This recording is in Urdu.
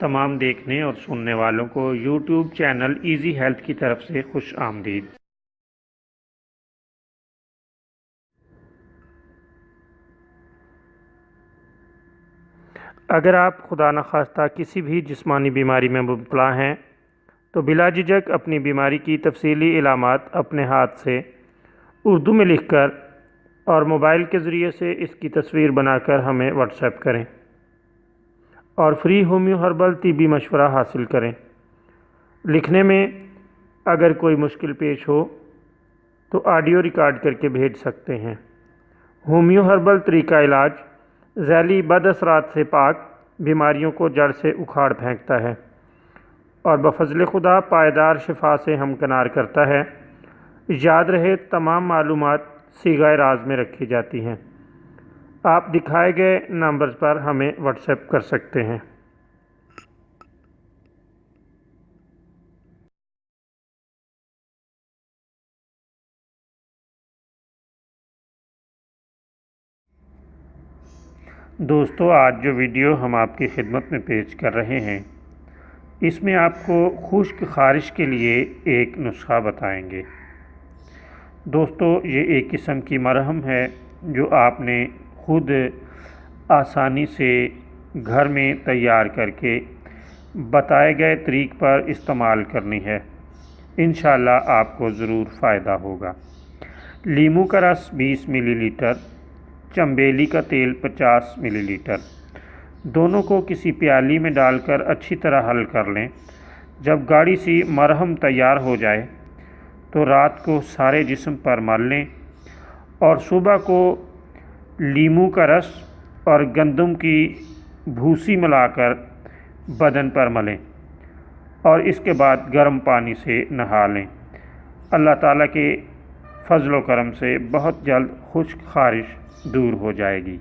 تمام دیکھنے اور سننے والوں کو یوٹیوب چینل ایزی ہیلتھ کی طرف سے خوش آمدید۔ اگر آپ خدا نخواستہ کسی بھی جسمانی بیماری میں مبتلا ہیں تو بلا جھجک اپنی بیماری کی تفصیلی علامات اپنے ہاتھ سے اردو میں لکھ کر اور موبائل کے ذریعے سے اس کی تصویر بنا کر ہمیں واٹس ایپ کریں اور فری ہومیو ہربل طبی مشورہ حاصل کریں۔ لکھنے میں اگر کوئی مشکل پیش ہو تو آڈیو ریکارڈ کر کے بھیج سکتے ہیں۔ ہومیو ہربل طریقہ علاج ذیلی بد اثرات سے پاک، بیماریوں کو جڑ سے اکھاڑ پھینکتا ہے اور بفضل خدا پائیدار شفا سے ہمکنار کرتا ہے۔ یاد رہے تمام معلومات صیغہ راز میں رکھی جاتی ہیں۔ آپ دکھائے گئے نمبرز پر ہمیں واٹس ایپ کر سکتے ہیں۔ دوستو، آج جو ویڈیو ہم آپ کی خدمت میں پیش کر رہے ہیں اس میں آپ کو خشک خارش کے لیے ایک نسخہ بتائیں گے۔ دوستو، یہ ایک قسم کی مرہم ہے جو آپ نے خود آسانی سے گھر میں تیار کر کے بتائے گئے طریق پر استعمال کرنی ہے۔ انشاءاللہ آپ کو ضرور فائدہ ہوگا۔ لیموں کا رس 20 ملی لیٹر، چنبیلی کا تیل 50 ملی لیٹر، دونوں کو کسی پیالی میں ڈال کر اچھی طرح حل کر لیں۔ جب گاڑھی سی مرہم تیار ہو جائے تو رات کو سارے جسم پر مل لیں اور صبح کو لیموں کا رس اور گندم کی بھوسی ملا کر بدن پر ملیں اور اس کے بعد گرم پانی سے نہا لیں۔ اللہ تعالیٰ کے فضل و کرم سے بہت جلد خشک خارش دور ہو جائے گی۔